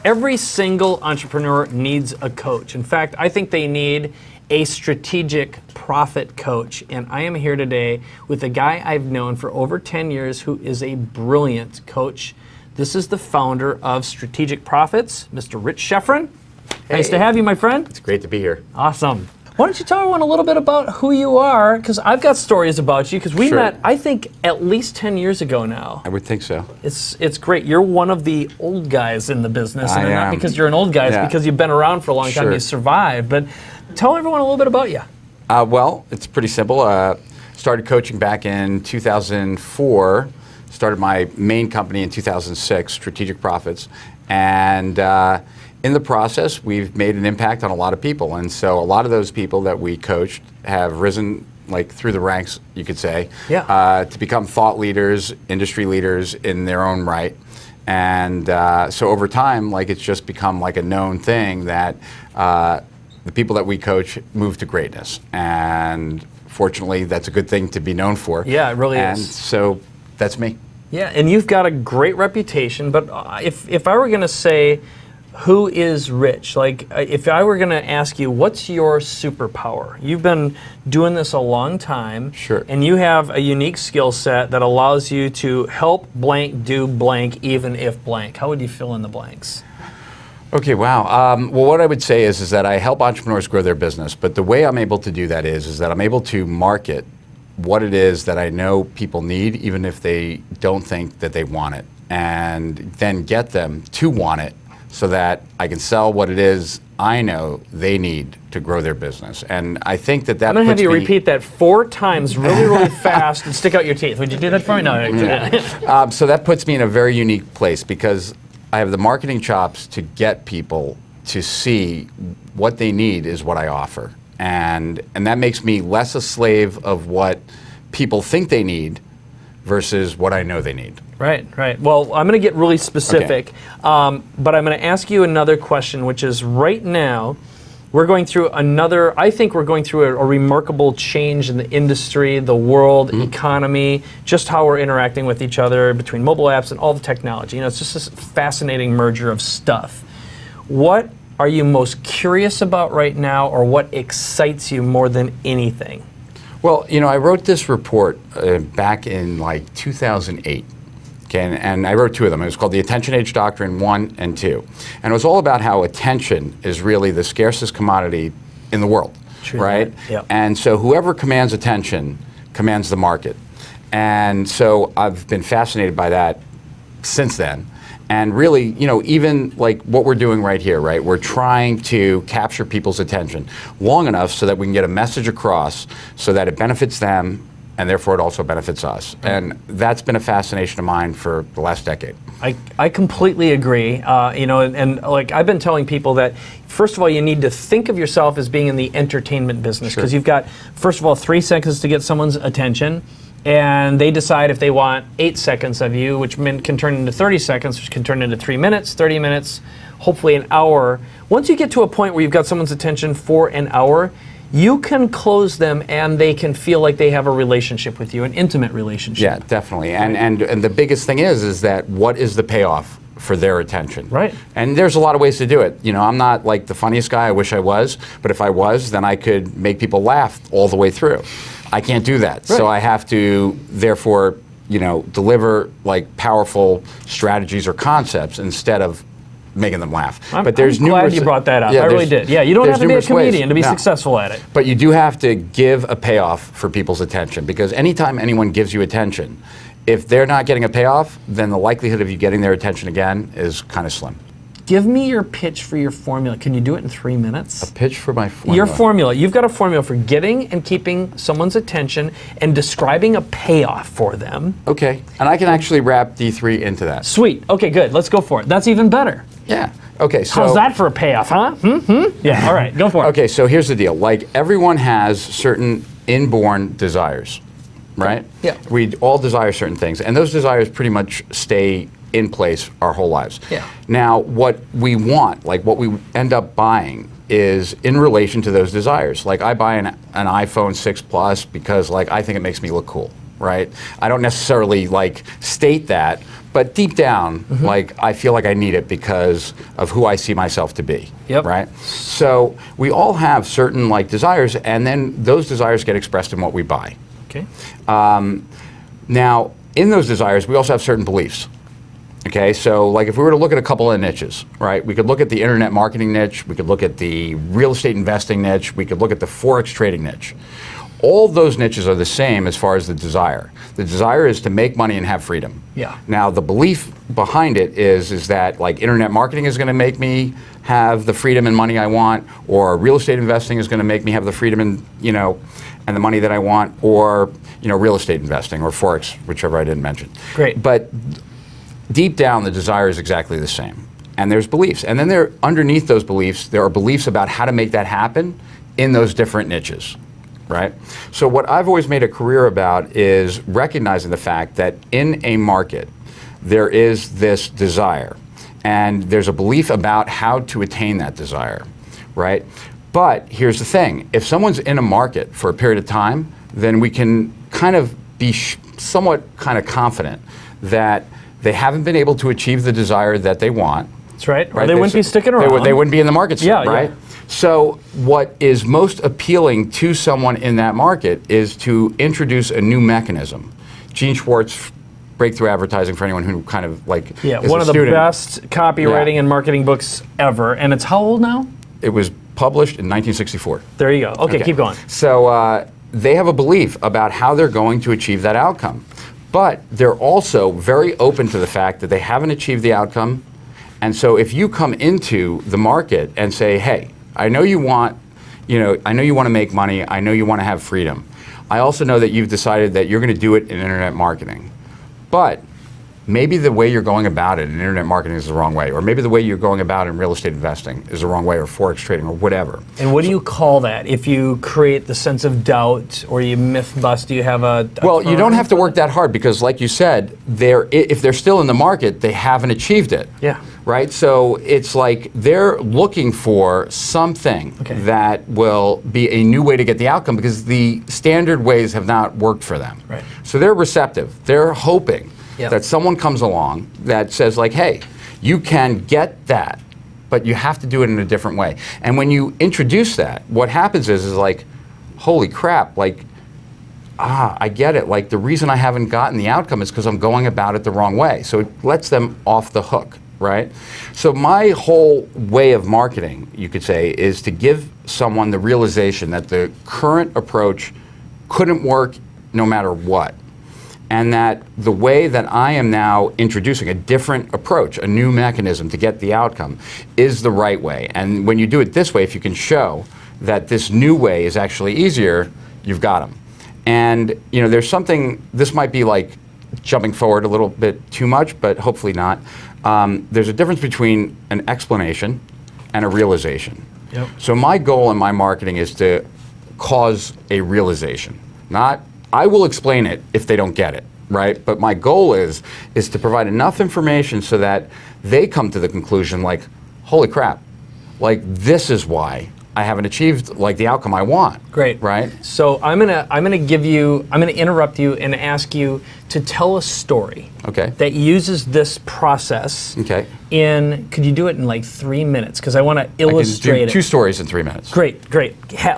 Every single entrepreneur needs a coach. In fact, I think they need a strategic profit coach. And I am here today with a guy I've known for over 10 years who is a brilliant coach. This is the founder of Strategic Profits, Mr. Rich Schefren. Hey. Nice to have you, my friend. It's great to be here. Awesome. Why don't you tell everyone a little bit about who you are? Because I've got stories about you, because we met, I think, at least 10 years ago now. I would think so. It's great. You're one of the old guys in the business. And not because you're an old guy, it's because you've been around for a long time, you survived. But tell everyone a little bit about you. Well, it's pretty simple. Started coaching back in 2004. Started my main company in 2006, Strategic Profits. And in the process, we've made an impact on a lot of people. And so a lot of those people that we coached have risen like through the ranks, you could say, to become thought leaders, industry leaders in their own right. And so over time, like it's just become like a known thing that the people that we coach move to greatness. And fortunately, that's a good thing to be known for. Yeah, it really is. And so that's me. Yeah, and you've got a great reputation. But if I were going to say, who is Rich? Like, if I were going to ask you, what's your superpower? You've been doing this a long time. Sure. And you have a unique skill set that allows you to help blank do blank, even if blank. How would you fill in the blanks? Okay, wow. Well, what I would say is that I help entrepreneurs grow their business. But the way I'm able to do that is that I'm able to market what it is that I know people need, even if they don't think that they want it, and then get them to want it so that I can sell what it is I know they need to grow their business. And I think that I'm going to have you repeat that 4 times really, really fast and stick out your teeth. Would you do that for me? No. So that puts me in a very unique place because I have the marketing chops to get people to see what they need is what I offer. And that makes me less a slave of what people think they need versus what I know they need. Right, right. Well, I'm going to get really specific, but I'm going to ask you another question, which is right now, we're going through I think we're going through a remarkable change in the industry, the world, economy, just how we're interacting with each other between mobile apps and all the technology. You know, it's just this fascinating merger of stuff. What are you most curious about right now, or what excites you more than anything? Well, you know, I wrote this report back in like 2008. Okay, and I wrote 2 of them. It was called the Attention Age Doctrine 1 and 2. And it was all about how attention is really the scarcest commodity in the world, right? Yep. And so whoever commands attention commands the market. And so I've been fascinated by that since then. And really, you know, even like what we're doing right here, right? We're trying to capture people's attention long enough so that we can get a message across so that it benefits them and therefore it also benefits us. And that's been a fascination of mine for the last decade. I completely agree. You know, and like I've been telling people that, first of all, you need to think of yourself as being in the entertainment business, because you've got, first of all, 3 seconds to get someone's attention. And they decide if they want 8 seconds of you, which can turn into 30 seconds, which can turn into 3 minutes, 30 minutes, hopefully an hour. Once you get to a point where you've got someone's attention for an hour, you can close them and they can feel like they have a relationship with you, an intimate relationship. Yeah, definitely. And the biggest thing is that what is the payoff for their attention? Right. And there's a lot of ways to do it. You know, I'm not like the funniest guy, I wish I was, but if I was, then I could make people laugh all the way through. I can't do that. Right. So I have to, therefore, you know, deliver like powerful strategies or concepts instead of making them laugh. I'm glad you brought that up. I really did. Yeah, you don't have to be a comedian to be successful at it. But you do have to give a payoff for people's attention, because anytime anyone gives you attention, if they're not getting a payoff, then the likelihood of you getting their attention again is kind of slim. Give me your pitch for your formula. Can you do it in 3 minutes? A pitch for my formula? Your formula. You've got a formula for getting and keeping someone's attention and describing a payoff for them. Okay. And I can actually wrap D3 into that. Sweet. Okay, good. Let's go for it. That's even better. Yeah. Okay, so... How's that for a payoff, huh? Yeah, all right. Go for it. Okay, so here's the deal. Like, everyone has certain inborn desires, right? Yeah. We all desire certain things, and those desires pretty much stay in place our whole lives. Yeah. Now, what we want, like what we end up buying, is in relation to those desires. Like I buy an iPhone 6 Plus because like I think it makes me look cool, right? I don't necessarily like state that, but deep down, like I feel like I need it because of who I see myself to be, Yep. right? So we all have certain like desires, and then those desires get expressed in what we buy. Okay. Now, in those desires, we also have certain beliefs. Okay, so like if we were to look at a couple of niches, right? We could look at the internet marketing niche, we could look at the real estate investing niche, we could look at the Forex trading niche. All those niches are the same as far as the desire. The desire is to make money and have freedom. Yeah. Now, the belief behind it is that like internet marketing is going to make me have the freedom and money I want, or real estate investing is going to make me have the freedom and, you know, and the money that I want, or, you know, real estate investing or Forex, whichever I didn't mention. Great. But deep down, the desire is exactly the same. And there's beliefs. And then there, underneath those beliefs, there are beliefs about how to make that happen in those different niches, right? So what I've always made a career about is recognizing the fact that in a market, there is this desire. And there's a belief about how to attain that desire, right? But here's the thing. If someone's in a market for a period of time, then we can kind of be somewhat kind of confident that they haven't been able to achieve the desire that they want. That's right. Or they wouldn't be sticking around. They wouldn't be in the market, Yeah, right? yeah. So what is most appealing to someone in that market is to introduce a new mechanism. Gene Schwartz, Breakthrough Advertising, for anyone who kind of like is one a of the student. best copywriting and marketing books ever. And it's how old now? It was published in 1964. There you go. Okay, keep going. So they have a belief about how they're going to achieve that outcome. But they're also very open to the fact that they haven't achieved the outcome. And so if you come into the market and say, hey, I know you want, you know, I know you want to make money, I know you want to have freedom. I also know that you've decided that you're going to do it in internet marketing. But maybe the way you're going about it in internet marketing is the wrong way, or maybe the way you're going about in real estate investing is the wrong way, or Forex trading, or whatever. And what do you call that? If you create the sense of doubt or you myth bust, do you have a Well, you don't have to work that hard because, like you said, if they're still in the market, they haven't achieved it. Yeah. Right? So it's like they're looking for something that will be a new way to get the outcome because the standard ways have not worked for them. Right. So they're receptive. They're hoping that someone comes along that says like, hey, you can get that, but you have to do it in a different way. And when you introduce that, what happens is like, holy crap, like, I get it. Like the reason I haven't gotten the outcome is because I'm going about it the wrong way. So it lets them off the hook, right? So my whole way of marketing, you could say, is to give someone the realization that the current approach couldn't work no matter what. And that the way that I am now introducing a different approach, a new mechanism to get the outcome, is the right way. And when you do it this way, if you can show that this new way is actually easier, you've got them. And you know, there's something, this might be like jumping forward a little bit too much, but hopefully not. There's a difference between an explanation and a realization. Yep. So my goal in my marketing is to cause a realization, not I will explain it if they don't get it, right? But my goal is to provide enough information so that they come to the conclusion like, holy crap, like this is why I haven't achieved like the outcome I want. Great. Right? So I'm gonna interrupt you and ask you to tell a story that uses this process. Okay. Could you do it in like 3 minutes? Because I want to illustrate I can do it. 2 stories in 3 minutes. Great.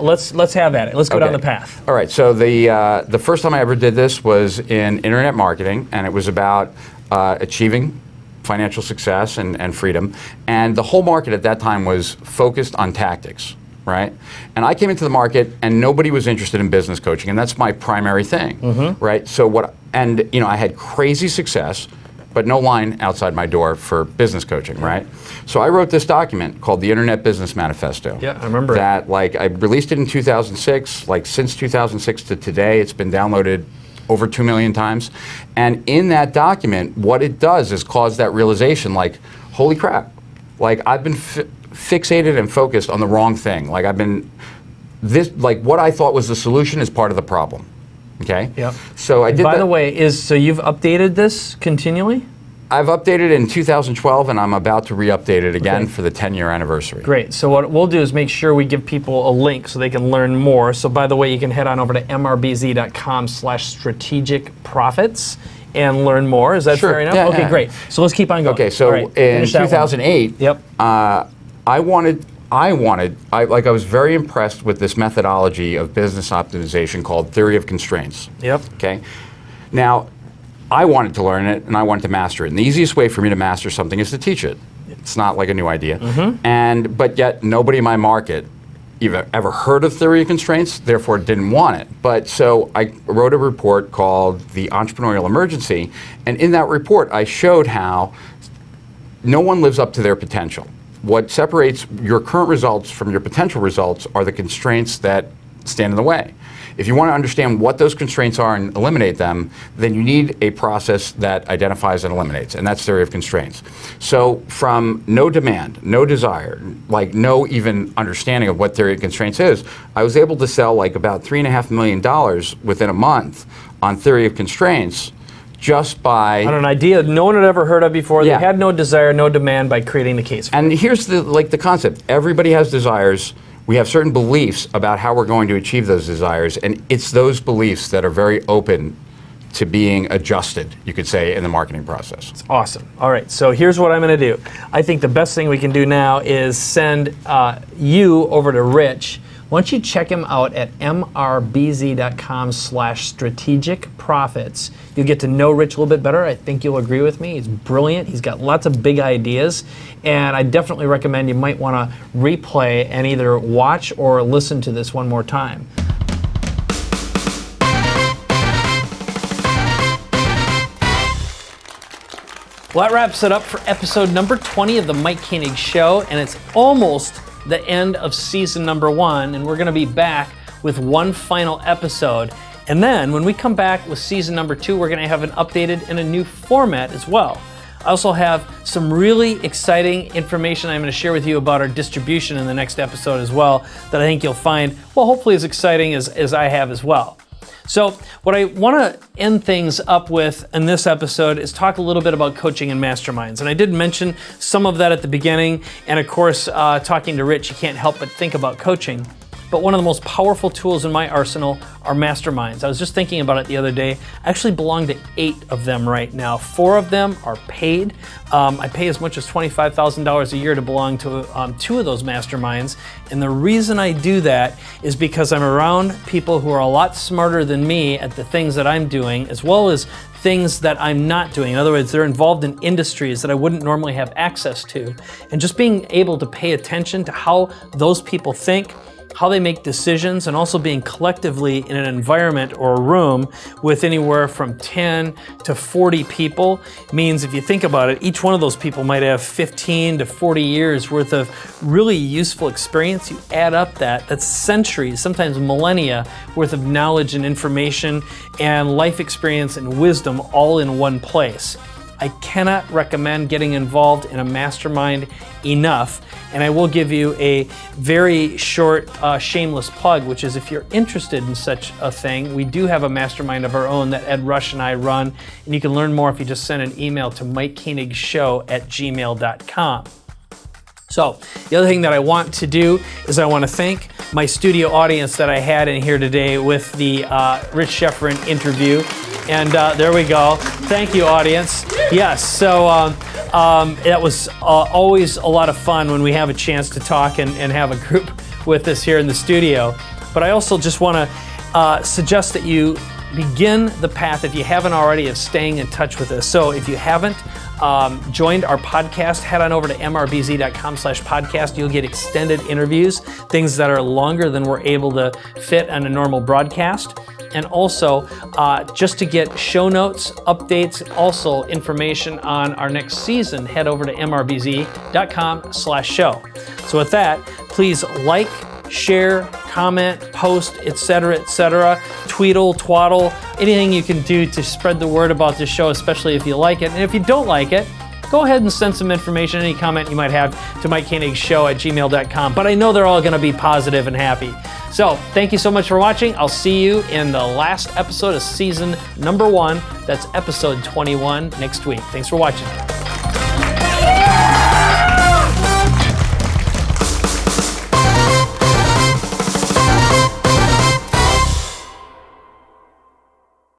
Let's have at it. Let's go down the path. All right. So the first time I ever did this was in internet marketing, and it was about achieving financial success and freedom. And the whole market at that time was focused on tactics, right? And I came into the market and nobody was interested in business coaching, and that's my primary thing, right? So I had crazy success, but no line outside my door for business coaching, right? So I wrote this document called the Internet Business Manifesto. Yeah, I remember that. Like I released it in 2006. Like since 2006 to today, it's been downloaded over 2 million times. And in that document, what it does is cause that realization, like, holy crap, like I've been fixated and focused on the wrong thing. Like what I thought was the solution is part of the problem. Okay? Yep. So I did By the way, so you've updated this continually? I've updated it in 2012, and I'm about to re-update it again for the 10-year anniversary. Great. So what we'll do is make sure we give people a link so they can learn more. So by the way, you can head on over to mrbz.com/strategic profits and learn more. Is that fair enough? Yeah, okay, great. So let's keep on going. Okay, so in 2008, I was very impressed with this methodology of business optimization called theory of constraints. Okay. Now, I wanted to learn it and I wanted to master it. And the easiest way for me to master something is to teach it. It's not like a new idea. But yet nobody in my market ever heard of theory of constraints, therefore didn't want it. But so I wrote a report called The Entrepreneurial Emergency, and in that report I showed how no one lives up to their potential. What separates your current results from your potential results are the constraints that stand in the way. If you want to understand what those constraints are and eliminate them, then you need a process that identifies and eliminates, and that's theory of constraints. So from no demand, no desire, like no even understanding of what theory of constraints is, I was able to sell like about $3.5 million within a month on theory of constraints just by... on an idea no one had ever heard of before. They had no desire, no demand by creating the case. And here's the concept. Everybody has desires. We have certain beliefs about how we're going to achieve those desires, and it's those beliefs that are very open to being adjusted, you could say, in the marketing process. It's awesome. All right, so here's what I'm going to do. I think the best thing we can do now is send you over to Rich. Why don't you check him out at mrbz.com/strategic profits. You'll get to know Rich a little bit better. I think you'll agree with me. He's brilliant. He's got lots of big ideas. And I definitely recommend you might want to replay and either watch or listen to this one more time. Well, that wraps it up for episode number 20 of the Mike Koenigs Show. And it's almost the end of season number 1, and we're going to be back with one final episode. And then when we come back with season number 2, we're going to have an updated and a new format as well. I also have some really exciting information I'm going to share with you about our distribution in the next episode as well that I think you'll find, well, hopefully as exciting as I have as well. So what I want to end things up with in this episode is talk a little bit about coaching and masterminds. And I did mention some of that at the beginning. And of course, talking to Rich, you can't help but think about coaching. But one of the most powerful tools in my arsenal are masterminds. I was just thinking about it the other day. I actually belong to 8 of them right now. 4 of them are paid. I pay as much as $25,000 a year to belong to 2 of those masterminds. And the reason I do that is because I'm around people who are a lot smarter than me at the things that I'm doing, as well as things that I'm not doing. In other words, they're involved in industries that I wouldn't normally have access to. And just being able to pay attention to how those people think, how they make decisions, and also being collectively in an environment or a room with anywhere from 10 to 40 people means, if you think about it, each one of those people might have 15 to 40 years worth of really useful experience. You add up that's centuries, sometimes millennia worth of knowledge and information and life experience and wisdom all in one place. I cannot recommend getting involved in a mastermind enough. And I will give you a very short, shameless plug, which is if you're interested in such a thing, we do have a mastermind of our own that Ed Rush and I run. And you can learn more if you just send an email to mikekoenigsshow@gmail.com. So the other thing that I want to do is I want to thank my studio audience that I had in here today with the Rich Schefren interview. And there we go. Thank you, audience. Yes, so that was always a lot of fun when we have a chance to talk and have a group with us here in the studio. But I also just want to suggest that you begin the path, if you haven't already, of staying in touch with us. So if you haven't joined our podcast, head on over to mrbz.com/podcast. You'll get extended interviews, things that are longer than we're able to fit on a normal broadcast. And also, just to get show notes, updates, also information on our next season, head over to mrbz.com/show. So with that, please like, share, comment, post, etc., tweetle, twaddle, anything you can do to spread the word about this show, especially if you like it. And if you don't like it, go ahead and send some information, any comment you might have, to mikekoenigsshow@gmail.com. But I know they're all going to be positive and happy. So thank you so much for watching. I'll see you in the last episode of season number 1. That's episode 21 next week. Thanks for watching.